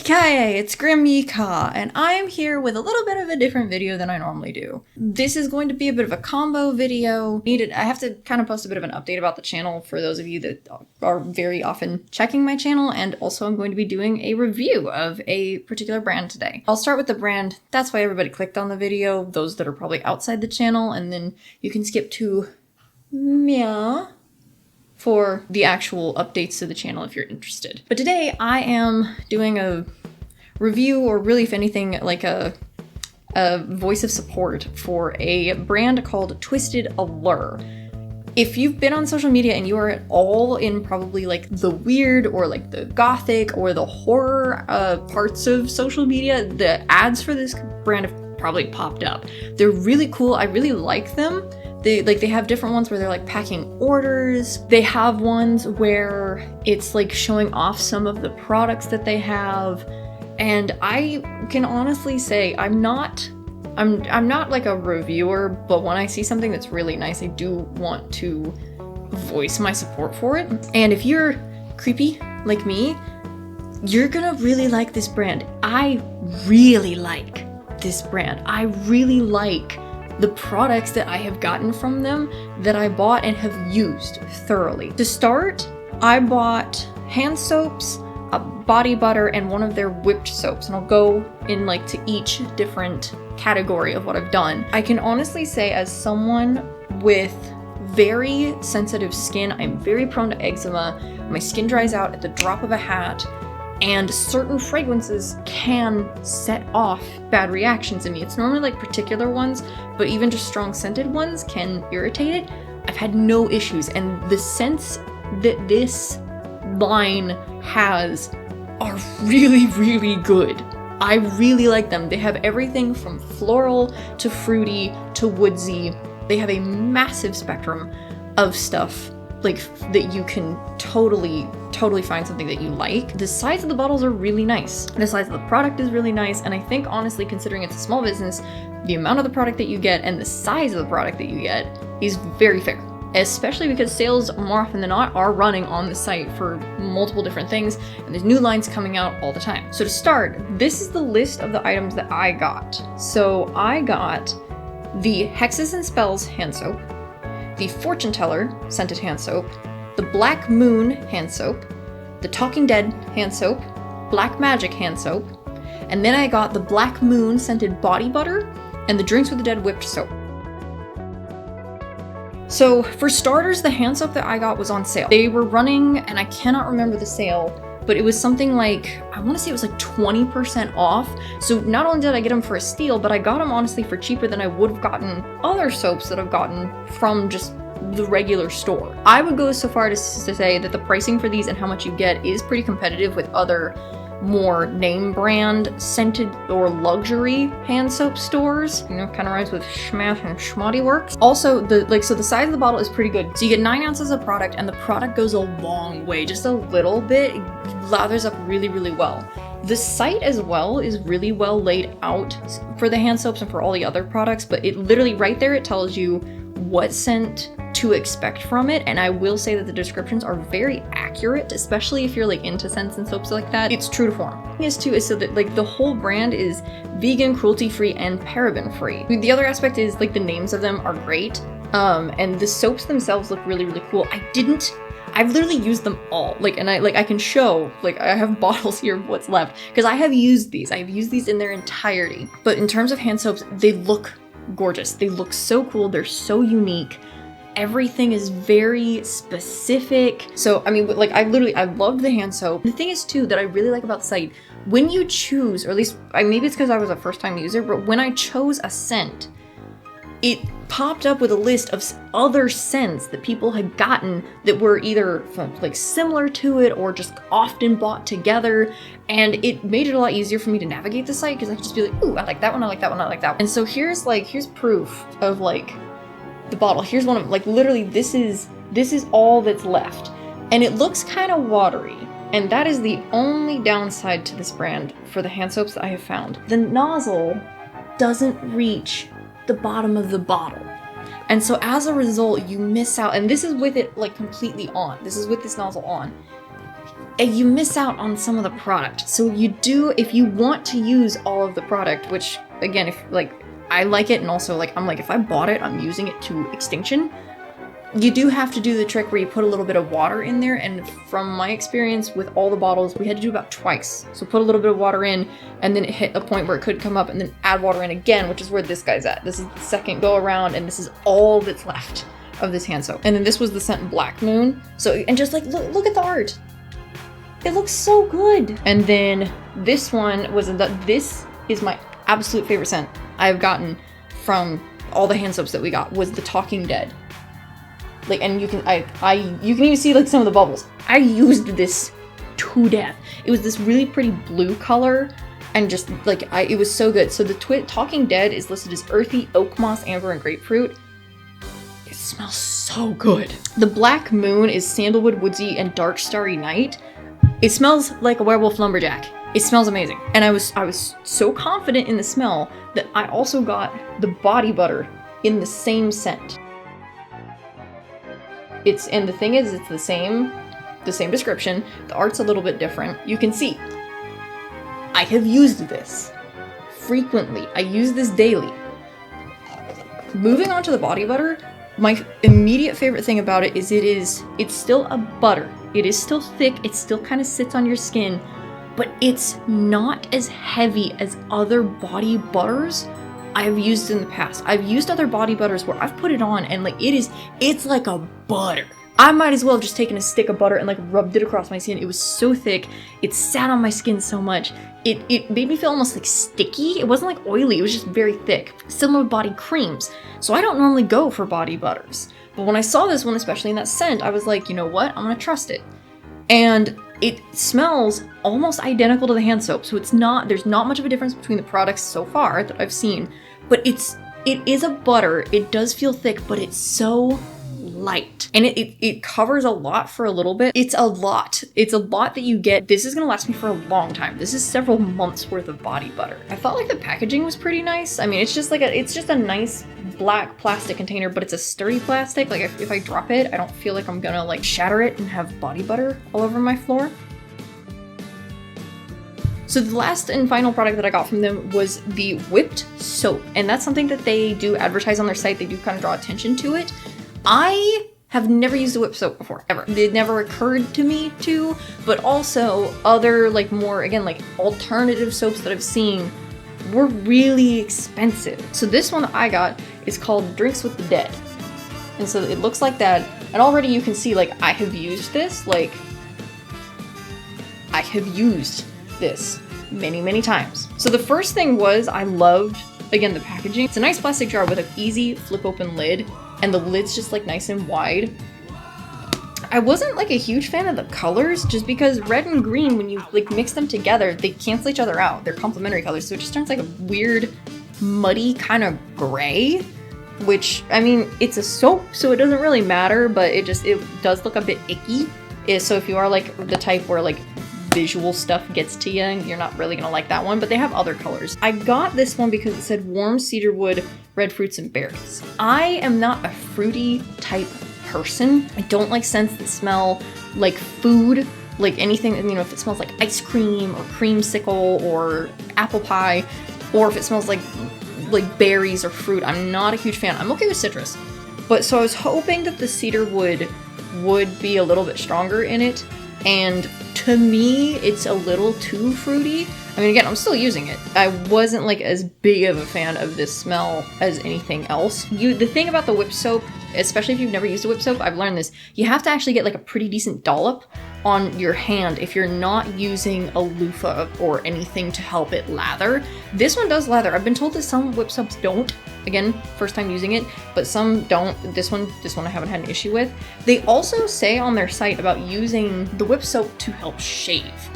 Yippee-ki-yay, it's GrimYeeCaw, and I'm here with a little bit of a different video than I normally do. This is going to be a bit of a combo video. I have to kind of post a bit of an update about the channel for those of you that are very often checking my channel, and also I'm going to be doing a review of a particular brand today. I'll start with the brand, that's why everybody clicked on the video, those that are probably outside the channel, and then you can skip to Meow for the actual updates to the channel if you're interested. But today I am doing a review, or really if anything like a voice of support for a brand called Twisted Allure. If you've been on social media and you are at all in probably like the weird or like the gothic or the horror parts of social media, the ads for this brand have probably popped up. They're really cool. I really like them. They have different ones where they're like packing orders. They have ones where it's like showing off some of the products that they have. And I can honestly say I'm not like a reviewer, but when I see something that's really nice, I do want to voice my support for it. And if you're creepy like me, you're gonna really like this brand. I really like this brand. I really like the products that I have gotten from them that I bought and have used thoroughly. To start, I bought hand soaps, a body butter, and one of their whipped soaps, and I'll go in like to each different category of what I've done. I can honestly say, as someone with very sensitive skin, I'm very prone to eczema. My skin dries out at the drop of a hat, and certain fragrances can set off bad reactions in me. It's normally like particular ones, but even just strong scented ones can irritate it. I've had no issues, and the scents that this line has are really, really good. I really like them. They have everything from floral to fruity to woodsy. They have a massive spectrum of stuff like that you can totally find something that you like. The size of the bottles are really nice. The size of the product is really nice, and I think honestly, considering it's a small business, the amount of the product that you get and the size of the product that you get is very fair. Especially because sales more often than not are running on the site for multiple different things, and there's new lines coming out all the time. So to start, this is the list of the items that I got. So I got the Hexes and Spells hand soap, the Fortune Teller scented hand soap, the Black Moon hand soap, the Talking Dead hand soap, Black Magic hand soap, and then I got the Black Moon scented body butter and the Drinks with the Dead whipped soap. So for starters, the hand soap that I got was on sale. They were running, and I cannot remember the sale, but it was something like, I want to say it was like 20% off. So not only did I get them for a steal, but I got them honestly for cheaper than I would have gotten other soaps that I've gotten from just the regular store. I would go so far as to say that the pricing for these and how much you get is pretty competitive with other more name brand scented or luxury hand soap stores. You know, kind of rhymes with schmash and schmoddy works. Also, so the size of the bottle is pretty good. So you get 9 ounces of product, and the product goes a long way. Just a little bit, it lathers up really, really well. The site as well is really well laid out for the hand soaps and for all the other products, but it literally right there, it tells you what scent to expect from it, and I will say that the descriptions are very accurate, especially if you're like into scents and soaps like that. It's true to form. The thing is too, is so that like the whole brand is vegan, cruelty-free, and paraben-free. The other aspect is like the names of them are great, and the soaps themselves look really, really cool. I've literally used them all, and I can show, I have bottles here of what's left, because I have used these. I've used these in their entirety. But in terms of hand soaps, they look gorgeous. They look so cool. They're so unique. Everything is very specific. So, I mean, I loved the hand soap. The thing is too, that I really like about the site, when you choose, or at least, maybe it's because I was a first time user, but when I chose a scent, it popped up with a list of other scents that people had gotten that were either like similar to it or just often bought together, and it made it a lot easier for me to navigate the site, because I could just be like, ooh, I like that one, I like that one, I like that one. And so here's proof of the bottle. Here's one of literally this is all that's left, and it looks kind of watery, and that is the only downside to this brand for the hand soaps that I have found. The nozzle doesn't reach the bottom of the bottle, and so as a result you miss out, and this is with it completely on. This is with this nozzle on. and you miss out on some of the product. So you do, if you want to use all of the product, which again, if like, I like it, and also like, I'm like, if I bought it, I'm using it to extinction. You do have to do the trick where you put a little bit of water in there, and from my experience with all the bottles, we had to do about twice. So put a little bit of water in, and then it hit a point where it could come up, and then add water in again, which is where this guy's at. This is the second go around, and this is all that's left of this hand soap. And then this was the scent Black Moon. So, and just like, look at the art. It looks so good. And then this one was, this is my absolute favorite scent I've gotten from all the hand soaps that we got, was the Talking Dead. Like, and you can even see like some of the bubbles. I used this to death. It was this really pretty blue color, and just like, it was so good. So the Talking Dead is listed as earthy, oak moss, amber, and grapefruit. It smells so good. The Black Moon is sandalwood, woodsy, and dark starry night. It smells like a werewolf lumberjack. It smells amazing. And I was so confident in the smell that I also got the body butter in the same scent. And the thing is, it's the same description. The art's a little bit different. You can see, I have used this frequently. I use this daily. Moving on to the body butter, my immediate favorite thing about it is it's still a butter. It is still thick. It still kind of sits on your skin, but it's not as heavy as other body butters I've used in the past. I've used other body butters where I've put it on and like, it's like a butter. I might as well have just taken a stick of butter and like rubbed it across my skin. It was so thick. It sat on my skin so much. It made me feel almost like sticky. It wasn't like oily. It was just very thick. Similar with body creams. So I don't normally go for body butters. But when I saw this one, especially in that scent, I was like, you know what? I'm gonna trust it. And it smells almost identical to the hand soap. So there's not much of a difference between the products so far that I've seen, but it is a butter. It does feel thick, but it's so light. And it covers a lot for a little bit. It's a lot that you get. This is gonna last me for a long time. This is several months worth of body butter. I felt like the packaging was pretty nice. I mean, it's just a nice black plastic container, but it's a sturdy plastic. Like if I drop it, I don't feel like I'm gonna like shatter it and have body butter all over my floor. So the last and final product that I got from them was the whipped soap. And that's something that they do advertise on their site. They do kind of draw attention to it. I have never used a whipped soap before, ever. It never occurred to me to, but also other like more, again, like alternative soaps that I've seen were really expensive. So this one that I got is called Drinks with the Dead. And so it looks like that. And already you can see like I have used this, like I have used this many, many times. So the first thing was I loved, again, the packaging. It's a nice plastic jar with an easy flip open lid, and the lid's just like nice and wide. I wasn't like a huge fan of the colors just because red and green, when you like mix them together, they cancel each other out. They're complementary colors, so it just turns like a weird, muddy kind of gray, which, I mean, it's a soap, so it doesn't really matter, but it does look a bit icky. So if you are like the type where like visual stuff gets to you, you're not really gonna like that one, but they have other colors. I got this one because it said warm cedarwood, red fruits, and berries. I am not a fruity type person. I don't like scents that smell like food, like anything, you know, if it smells like ice cream or creamsicle or apple pie, or if it smells like berries or fruit, I'm not a huge fan. I'm okay with citrus. But so I was hoping that the cedarwood would be a little bit stronger in it, and to me, it's a little too fruity. I mean, again, I'm still using it. I wasn't like as big of a fan of this smell as anything else. The thing about the whip soap, especially if you've never used a whip soap, I've learned this, you have to actually get like a pretty decent dollop on your hand if you're not using a loofah or anything to help it lather. This one does lather. I've been told that some whip soaps don't. Again, first time using it, but some don't. This one I haven't had an issue with. They also say on their site about using the whip soap to help shave.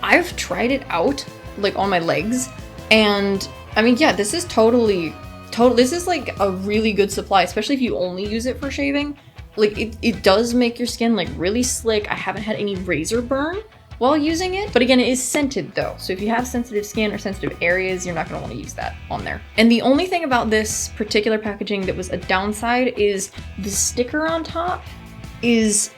I've tried it out like on my legs, and I mean, yeah, this is this is like a really good supply, especially if you only use it for shaving. Like it does make your skin like really slick. I haven't had any razor burn while using it, but again, it is scented though. So if you have sensitive skin or sensitive areas, you're not gonna wanna use that on there. And the only thing about this particular packaging that was a downside is the sticker on top is,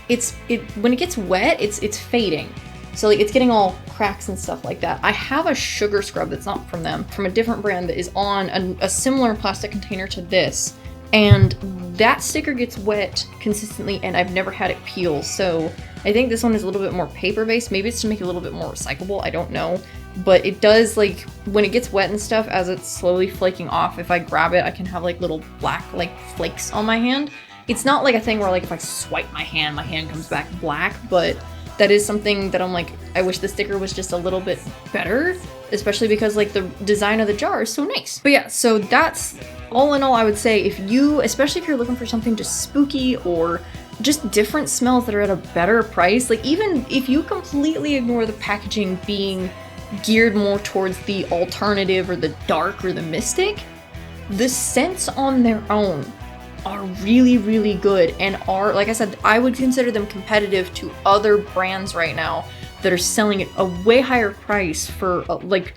when it gets wet, it's fading. So like it's getting all cracks and stuff like that. I have a sugar scrub that's not from them, from a different brand that is on a similar plastic container to this. And that sticker gets wet consistently and I've never had it peel. So I think this one is a little bit more paper-based. Maybe it's to make it a little bit more recyclable, I don't know. But it does, like, when it gets wet and stuff, as it's slowly flaking off, if I grab it, I can have like little black like flakes on my hand. It's not like a thing where like if I swipe my hand comes back black, but that is something that I'm like, I wish the sticker was just a little bit better, especially because like the design of the jar is so nice. But yeah, so that's all in all. I would say if you, especially if you're looking for something just spooky or just different smells that are at a better price, like even if you completely ignore the packaging being geared more towards the alternative or the dark or the mystic, the scents on their own are really, really good and are, like I said, I would consider them competitive to other brands right now that are selling at a way higher price for like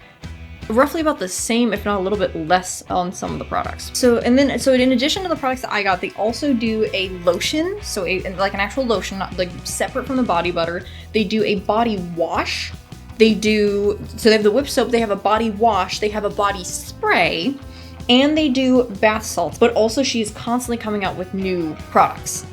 roughly about the same, if not a little bit less on some of the products. So in addition to the products that I got, they also do a lotion, so like an actual lotion, not like separate from the body butter. They do a body wash. They have the whip soap, they have a body wash, they have a body spray, and they do bath salts, but also she is constantly coming out with new products.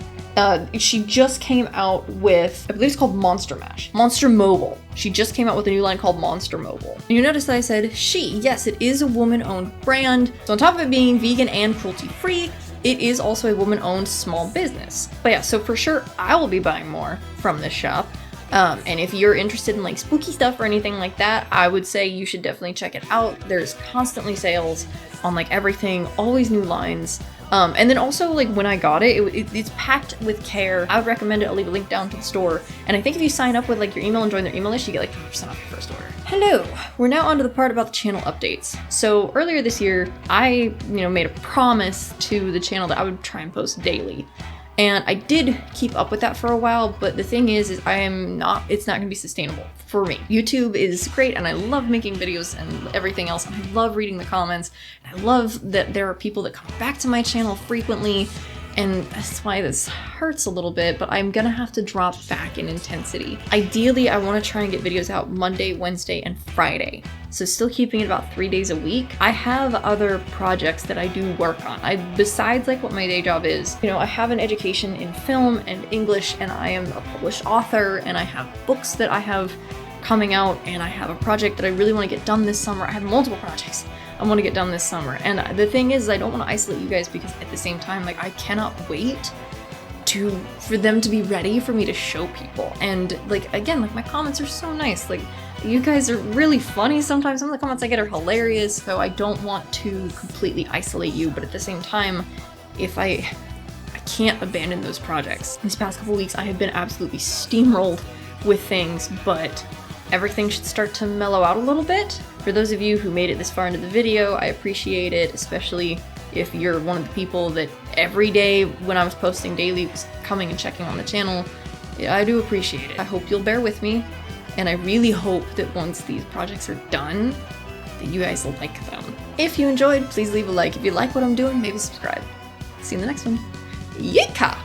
She just came out with, I believe it's called Monster Mash. Monster Mobile. She just came out with a new line called Monster Mobile. You notice that I said she. Yes, it is a woman-owned brand. So on top of it being vegan and cruelty-free, it is also a woman-owned small business. But yeah, so for sure, I will be buying more from this shop. And if you're interested in like spooky stuff or anything like that, I would say you should definitely check it out. There's constantly sales on like everything, always new lines. And then also like when I got it, it's packed with care. I would recommend it. I'll leave a link down to the store. And I think if you sign up with like your email and join their email list, you get like 20% off your first order. Hello, we're now on to the part about the channel updates. So earlier this year, I made a promise to the channel that I would try and post daily. And I did keep up with that for a while, but the thing is it's not gonna be sustainable for me. YouTube is great and I love making videos and everything else. And I love reading the comments. And I love that there are people that come back to my channel frequently. And that's why this hurts a little bit, but I'm gonna have to drop back in intensity. Ideally, I wanna try and get videos out Monday, Wednesday, and Friday. So still keeping it about 3 days a week. I have other projects that I do work on. Besides like what my day job is, I have an education in film and English, and I am a published author, and I have books that I have coming out, and I have a project that I really wanna get done this summer. I have multiple projects I want to get done this summer. And the thing is, I don't want to isolate you guys because at the same time, like I cannot wait for them to be ready for me to show people. And like, again, like my comments are so nice. Like you guys are really funny sometimes. Some of the comments I get are hilarious. So I don't want to completely isolate you, but at the same time, if I can't abandon those projects. These past couple weeks, I have been absolutely steamrolled with things, but everything should start to mellow out a little bit. For those of you who made it this far into the video, I appreciate it, especially if you're one of the people that every day when I was posting daily was coming and checking on the channel. I do appreciate it. I hope you'll bear with me, and I really hope that once these projects are done, that you guys will like them. If you enjoyed, please leave a like. If you like what I'm doing, maybe subscribe. See you in the next one. Yeehaw!